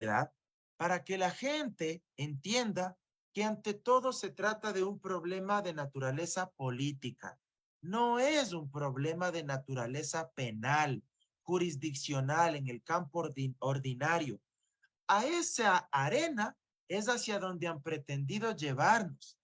¿verdad? Para que la gente entienda que ante todo se trata de un problema de naturaleza política. No es un problema de naturaleza penal, jurisdiccional, en el campo ordinario. A esa arena es hacia donde han pretendido llevarnos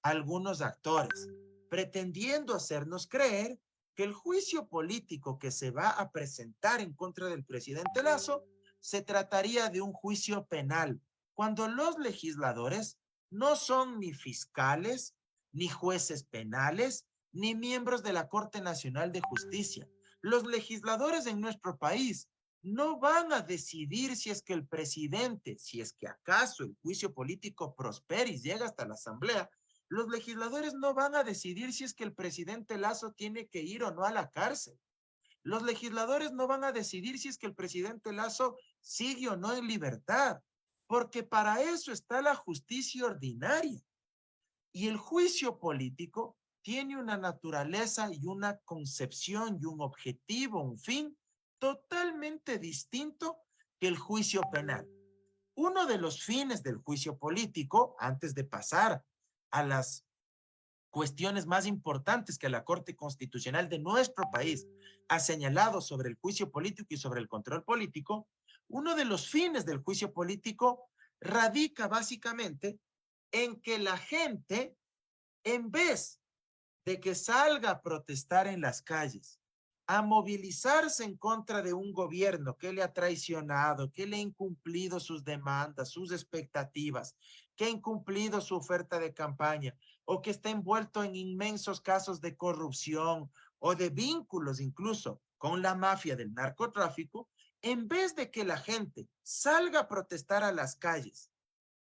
algunos actores, pretendiendo hacernos creer que el juicio político que se va a presentar en contra del presidente Lazo se trataría de un juicio penal, cuando los legisladores no son ni fiscales, ni jueces penales, ni miembros de la Corte Nacional de Justicia. Los legisladores en nuestro país no van a decidir si es que el presidente, si es que acaso el juicio político prospera y llega hasta la Asamblea, los legisladores no van a decidir si es que el presidente Lazo tiene que ir o no a la cárcel. Los legisladores no van a decidir si es que el presidente Lazo sigue o no en libertad, porque para eso está la justicia ordinaria. Y el juicio político tiene una naturaleza y una concepción y un objetivo, un fin totalmente distinto que el juicio penal. Uno de los fines del juicio político, antes de pasar a las cuestiones más importantes que la Corte Constitucional de nuestro país ha señalado sobre el juicio político y sobre el control político, uno de los fines del juicio político radica básicamente en que la gente, en vez de que salga a protestar en las calles, a movilizarse en contra de un gobierno que le ha traicionado, que le ha incumplido sus demandas, sus expectativas, que ha incumplido su oferta de campaña, o que está envuelto en inmensos casos de corrupción o de vínculos incluso con la mafia del narcotráfico, en vez de que la gente salga a protestar a las calles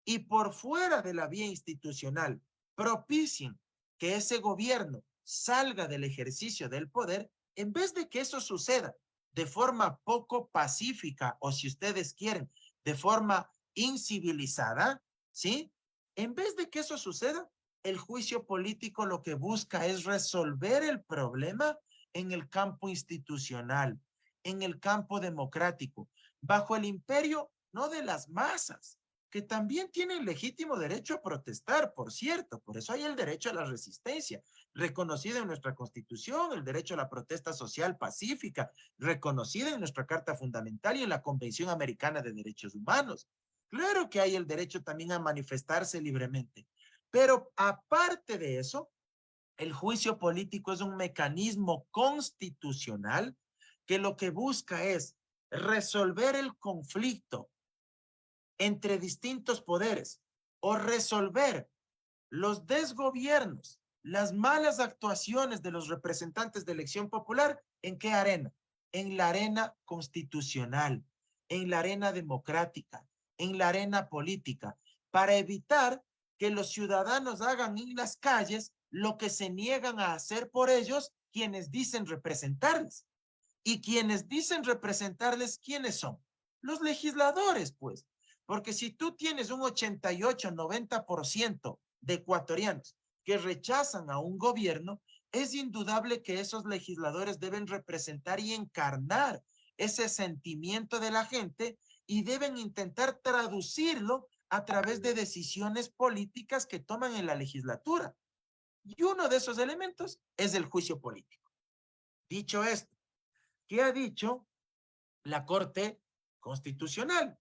y por fuera de la vía institucional propicien que ese gobierno salga del ejercicio del poder, en vez de que eso suceda de forma poco pacífica o si ustedes quieren, de forma incivilizada, ¿sí? En vez de que eso suceda, el juicio político lo que busca es resolver el problema en el campo institucional, en el campo democrático, bajo el imperio no de las masas, que también tienen legítimo derecho a protestar, por cierto, por eso hay el derecho a la resistencia, reconocido en nuestra Constitución, el derecho a la protesta social pacífica, reconocida en nuestra Carta Fundamental y en la Convención Americana de Derechos Humanos. Claro que hay el derecho también a manifestarse libremente, pero aparte de eso, el juicio político es un mecanismo constitucional que lo que busca es resolver el conflicto entre distintos poderes o resolver los desgobiernos, las malas actuaciones de los representantes de elección popular, ¿en qué arena? En la arena constitucional, en la arena democrática, en la arena política, para evitar que los ciudadanos hagan en las calles lo que se niegan a hacer por ellos quienes dicen representarles. Y quienes dicen representarles, ¿quiénes son? Los legisladores, pues. Porque si tú tienes un 88-90% de ecuatorianos que rechazan a un gobierno, es indudable que esos legisladores deben representar y encarnar ese sentimiento de la gente y deben intentar traducirlo a través de decisiones políticas que toman en la legislatura. Y uno de esos elementos es el juicio político. Dicho esto, ¿qué ha dicho la Corte Constitucional?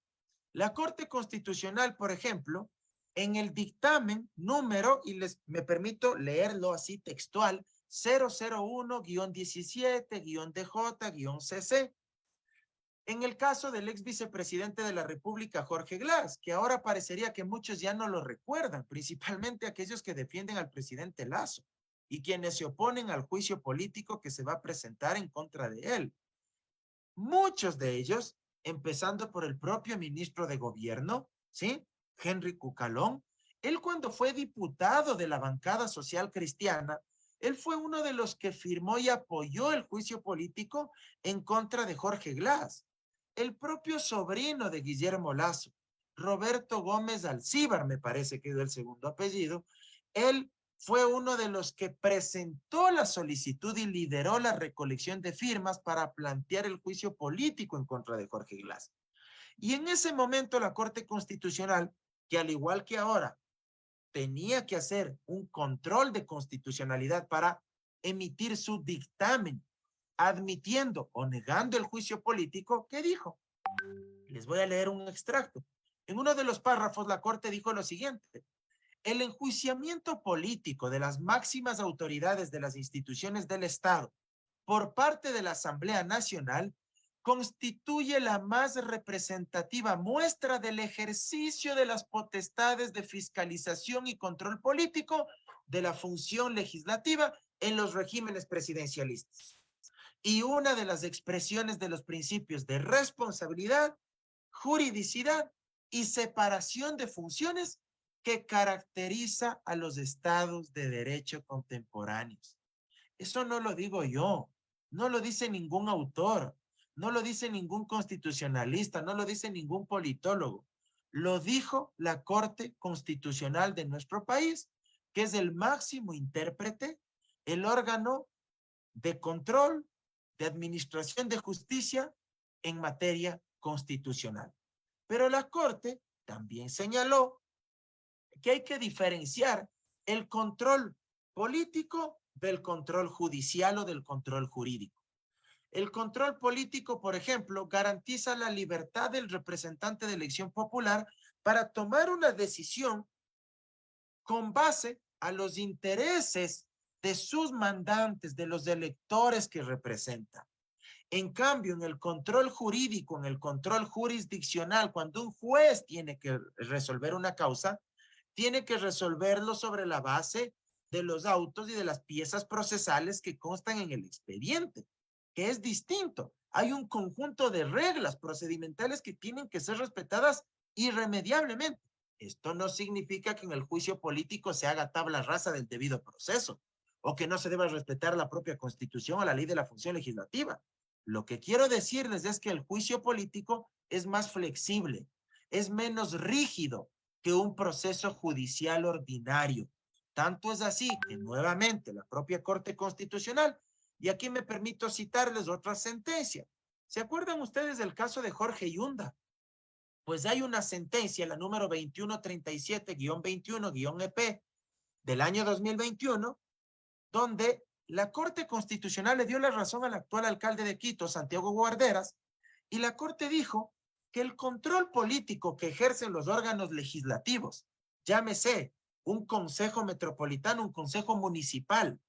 La Corte Constitucional, por ejemplo, en el dictamen número, y me permito leerlo así textual, 001-17-DJ-CC, en el caso del ex vicepresidente de la República, Jorge Glass, que ahora parecería que muchos ya no lo recuerdan, principalmente aquellos que defienden al presidente Lazo y quienes se oponen al juicio político que se va a presentar en contra de él. Muchos de ellos, empezando por el propio ministro de gobierno, ¿sí? Henry Cucalón, él cuando fue diputado de la bancada social cristiana, él fue uno de los que firmó y apoyó el juicio político en contra de Jorge Glass. El propio sobrino de Guillermo Lazo, Roberto Gómez Alcíbar, me parece que es el segundo apellido, él fue uno de los que presentó la solicitud y lideró la recolección de firmas para plantear el juicio político en contra de Jorge Glass. Y en ese momento la Corte Constitucional, que al igual que ahora, tenía que hacer un control de constitucionalidad para emitir su dictamen, admitiendo o negando el juicio político, ¿qué dijo? Les voy a leer un extracto. En uno de los párrafos, la Corte dijo lo siguiente: el enjuiciamiento político de las máximas autoridades de las instituciones del Estado por parte de la Asamblea Nacional constituye la más representativa muestra del ejercicio de las potestades de fiscalización y control político de la función legislativa en los regímenes presidencialistas. Y una de las expresiones de los principios de responsabilidad, juridicidad y separación de funciones que caracteriza a los estados de derecho contemporáneos. Eso no lo digo yo, no lo dice ningún autor, no lo dice ningún constitucionalista, no lo dice ningún politólogo. Lo dijo la Corte Constitucional de nuestro país, que es el máximo intérprete, el órgano de control, de administración de justicia en materia constitucional. Pero la Corte también señaló que hay que diferenciar el control político del control judicial o del control jurídico. El control político, por ejemplo, garantiza la libertad del representante de elección popular para tomar una decisión con base a los intereses de sus mandantes, de los electores que representa. En cambio, en el control jurídico, en el control jurisdiccional, cuando un juez tiene que resolver una causa, tiene que resolverlo sobre la base de los autos y de las piezas procesales que constan en el expediente, que es distinto. Hay un conjunto de reglas procedimentales que tienen que ser respetadas irremediablemente. Esto no significa que en el juicio político se haga tabla rasa del debido proceso o que no se deba respetar la propia Constitución o la ley de la función legislativa. Lo que quiero decirles es que el juicio político es más flexible, es menos rígido que un proceso judicial ordinario. Tanto es así que nuevamente la propia Corte Constitucional, y aquí me permito citarles otra sentencia. ¿Se acuerdan ustedes del caso de Jorge Yunda? Pues hay una sentencia, la número 2137-21-EP del año 2021, donde la Corte Constitucional le dio la razón al actual alcalde de Quito, Santiago Guarderas, y la Corte dijo que el control político que ejercen los órganos legislativos, llámese un consejo metropolitano, un consejo municipal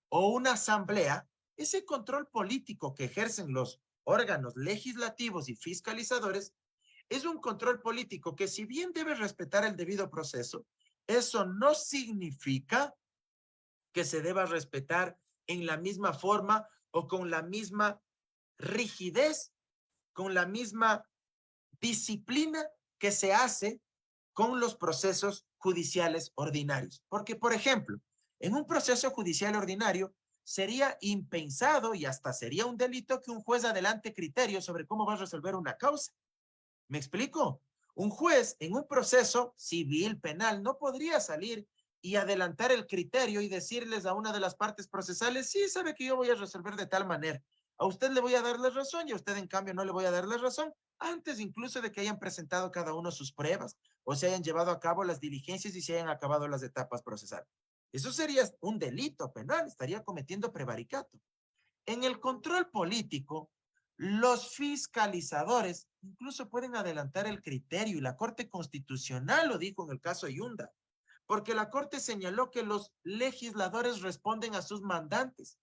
o una asamblea, ese control político que ejercen los órganos legislativos y fiscalizadores es un control político que, si bien debe respetar el debido proceso, eso no significa que se deba respetar en la misma forma o con la misma rigidez, con la misma disciplina que se hace con los procesos judiciales ordinarios. Porque, por ejemplo, en un proceso judicial ordinario sería impensado y hasta sería un delito que un juez adelante criterios sobre cómo va a resolver una causa. ¿Me explico? Un juez en un proceso civil, penal, no podría salir y adelantar el criterio y decirles a una de las partes procesales: sí, sabe que yo voy a resolver de tal manera. A usted le voy a dar la razón y a usted en cambio no le voy a dar la razón, antes incluso de que hayan presentado cada uno sus pruebas o se hayan llevado a cabo las diligencias y se hayan acabado las etapas procesales. Eso sería un delito penal, estaría cometiendo prevaricato. En el control político, los fiscalizadores incluso pueden adelantar el criterio, y la Corte Constitucional lo dijo en el caso Yunda, porque la Corte señaló que los legisladores responden a sus mandantes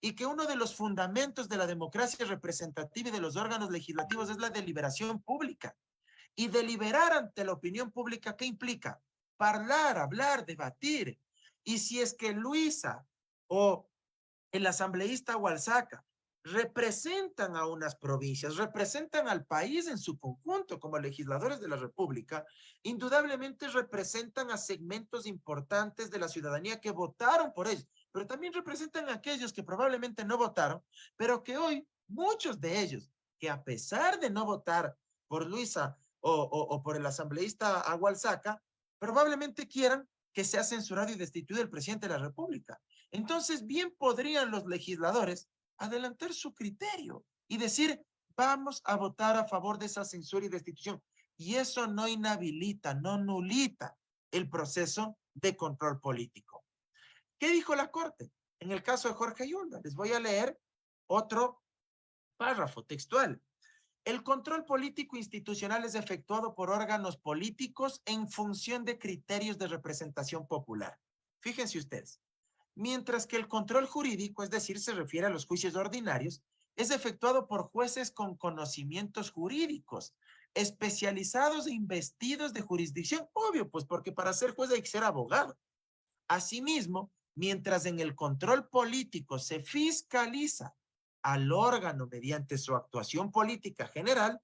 y que uno de los fundamentos de la democracia representativa y de los órganos legislativos es la deliberación pública. Y deliberar ante la opinión pública, ¿qué implica? Hablar, debatir. Y si es que Luisa o el asambleísta Oaxaca representan a unas provincias, representan al país en su conjunto como legisladores de la República, indudablemente representan a segmentos importantes de la ciudadanía que votaron por ellos, pero también representan a aquellos que probablemente no votaron, pero que hoy muchos de ellos, que a pesar de no votar por Luisa o por el asambleísta Oaxaca, probablemente quieran que sea censurado y destituido el presidente de la República. Entonces, bien podrían los legisladores adelantar su criterio y decir: vamos a votar a favor de esa censura y destitución. Y eso no inhabilita, no nulita el proceso de control político. ¿Qué dijo la Corte? En el caso de Jorge Yunda, les voy a leer otro párrafo textual. El control político institucional es efectuado por órganos políticos en función de criterios de representación popular. Fíjense ustedes. Mientras que el control jurídico, es decir, se refiere a los juicios ordinarios, es efectuado por jueces con conocimientos jurídicos, especializados e investidos de jurisdicción. Obvio, pues porque para ser juez hay que ser abogado. Asimismo, mientras en el control político se fiscaliza al órgano mediante su actuación política general,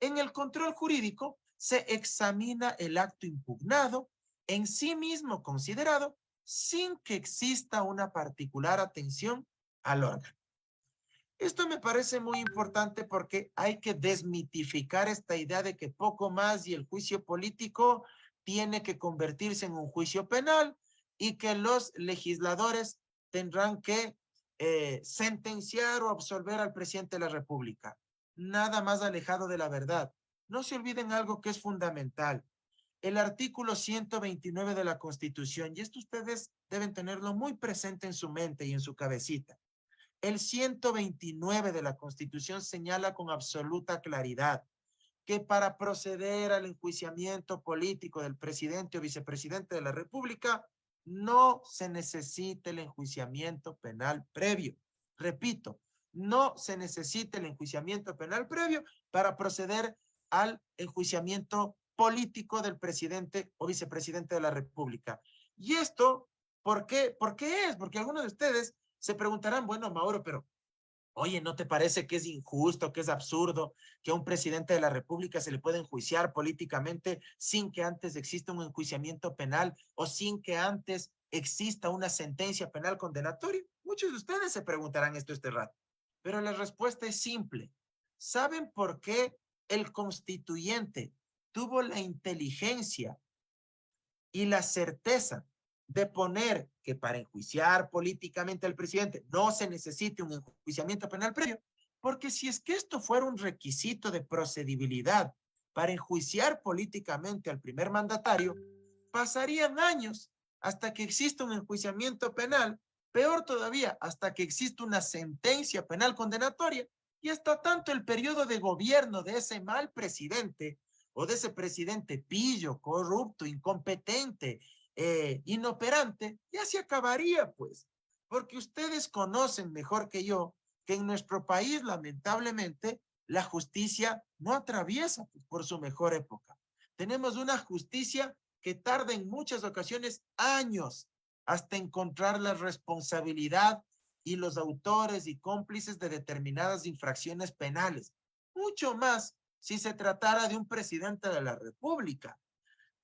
en el control jurídico se examina el acto impugnado en sí mismo considerado sin que exista una particular atención al órgano. Esto me parece muy importante porque hay que desmitificar esta idea de que poco más y el juicio político tiene que convertirse en un juicio penal y que los legisladores tendrán que sentenciar o absolver al presidente de la República. Nada más alejado de la verdad. No se olviden algo que es fundamental. El artículo 129 de la Constitución, y esto ustedes deben tenerlo muy presente en su mente y en su cabecita. El 129 de la Constitución señala con absoluta claridad que para proceder al enjuiciamiento político del presidente o vicepresidente de la República, no se necesita el enjuiciamiento penal previo. Repito, no se necesita el enjuiciamiento penal previo para proceder al enjuiciamiento político del presidente o vicepresidente de la República. ¿Y esto por qué? ¿Por qué es? Porque algunos de ustedes se preguntarán, bueno, Mauro, pero oye, ¿no te parece que es injusto, que es absurdo que a un presidente de la República se le pueda enjuiciar políticamente sin que antes exista un enjuiciamiento penal o sin que antes exista una sentencia penal condenatoria? Muchos de ustedes se preguntarán esto este rato, pero la respuesta es simple. ¿Saben por qué el constituyente tuvo la inteligencia y la certeza de poner que para enjuiciar políticamente al presidente no se necesite un enjuiciamiento penal previo? Porque si es que esto fuera un requisito de procedibilidad para enjuiciar políticamente al primer mandatario, pasarían años hasta que exista un enjuiciamiento penal, peor todavía, hasta que exista una sentencia penal condenatoria, y hasta tanto el periodo de gobierno de ese mal presidente o de ese presidente pillo, corrupto, incompetente, inoperante, ya se acabaría, pues, porque ustedes conocen mejor que yo que en nuestro país, lamentablemente, la justicia no atraviesa pues, por su mejor época. Tenemos una justicia que tarda en muchas ocasiones años hasta encontrar la responsabilidad y los autores y cómplices de determinadas infracciones penales. Mucho más si se tratara de un presidente de la República.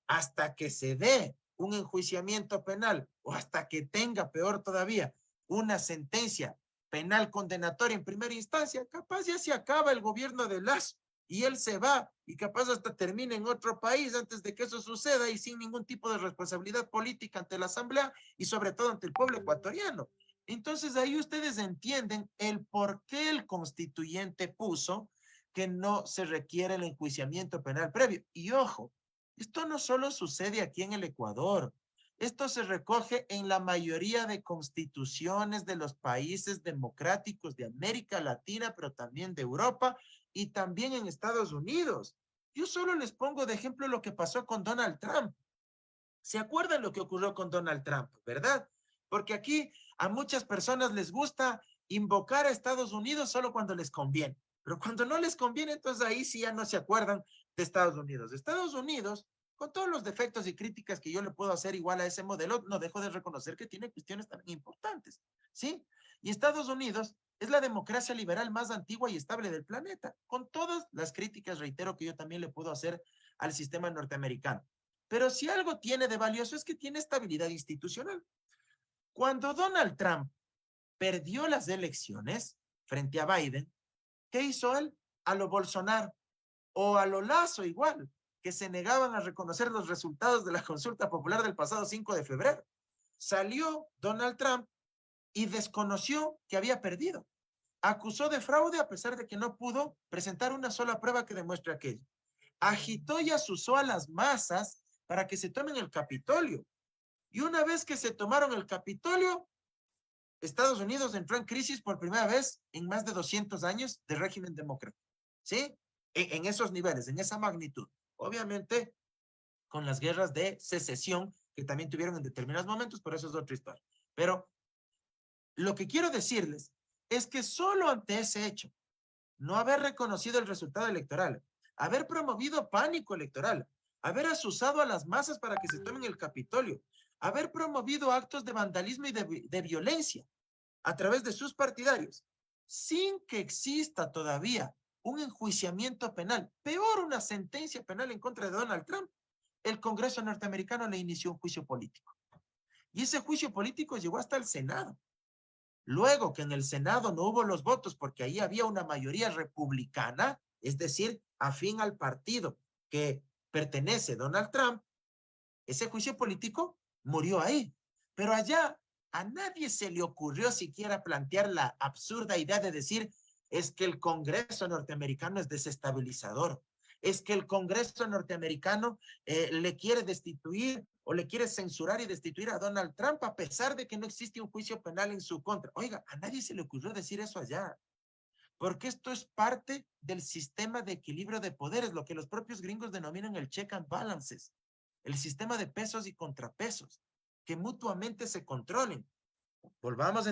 Hasta que se dé un enjuiciamiento penal o hasta que tenga, peor todavía, una sentencia penal condenatoria en primera instancia, capaz ya se acaba el gobierno de Lazo y él se va y capaz hasta termina en otro país antes de que eso suceda y sin ningún tipo de responsabilidad política ante la Asamblea y sobre todo ante el pueblo ecuatoriano. Entonces ahí ustedes entienden el por qué el constituyente puso que no se requiere el enjuiciamiento penal previo. Y ojo, esto no solo sucede aquí en el Ecuador, esto se recoge en la mayoría de constituciones de los países democráticos de América Latina, pero también de Europa y también en Estados Unidos. Yo solo les pongo de ejemplo lo que pasó con Donald Trump. ¿Se acuerdan lo que ocurrió con Donald Trump, verdad? Porque aquí a muchas personas les gusta invocar a Estados Unidos solo cuando les conviene. Pero cuando no les conviene, entonces ahí sí ya no se acuerdan de Estados Unidos. Estados Unidos, con todos los defectos y críticas que yo le puedo hacer igual a ese modelo, no dejo de reconocer que tiene cuestiones también importantes, ¿sí? Y Estados Unidos es la democracia liberal más antigua y estable del planeta, con todas las críticas, reitero, que yo también le puedo hacer al sistema norteamericano. Pero si algo tiene de valioso es que tiene estabilidad institucional. Cuando Donald Trump perdió las elecciones frente a Biden, ¿qué hizo él? A lo Bolsonaro o a lo Lazo igual, que se negaban a reconocer los resultados de la consulta popular del pasado 5 de febrero. Salió Donald Trump y desconoció que había perdido. acusó de fraude a pesar de que no pudo presentar una sola prueba que demuestre aquello. Agitó y asusó a las masas para que se tomen el Capitolio. Y una vez que se tomaron el Capitolio, Estados Unidos entró en crisis por primera vez en más de 200 años de régimen democrático. ¿Sí? En esos niveles, en esa magnitud. Obviamente, con las guerras de secesión que también tuvieron en determinados momentos, pero eso es otra historia. Pero lo que quiero decirles es que solo ante ese hecho, no haber reconocido el resultado electoral, haber promovido pánico electoral, haber asusado a las masas para que se tomen el Capitolio, haber promovido actos de vandalismo y de violencia a través de sus partidarios, sin que exista todavía un enjuiciamiento penal, peor una sentencia penal en contra de Donald Trump, el Congreso norteamericano le inició un juicio político. Y ese juicio político llegó hasta el Senado. Luego que en el Senado no hubo los votos porque ahí había una mayoría republicana, es decir, afín al partido que pertenece Donald Trump, ese juicio político murió ahí. Pero allá a nadie se le ocurrió siquiera plantear la absurda idea de decir es que el Congreso norteamericano es desestabilizador, es que el Congreso norteamericano le quiere destituir o le quiere censurar y destituir a Donald Trump a pesar de que no existe un juicio penal en su contra. Oiga, a nadie se le ocurrió decir eso allá, porque esto es parte del sistema de equilibrio de poderes, lo que los propios gringos denominan el check and balances, el sistema de pesos y contrapesos, que mutuamente se controlen. Volvamos a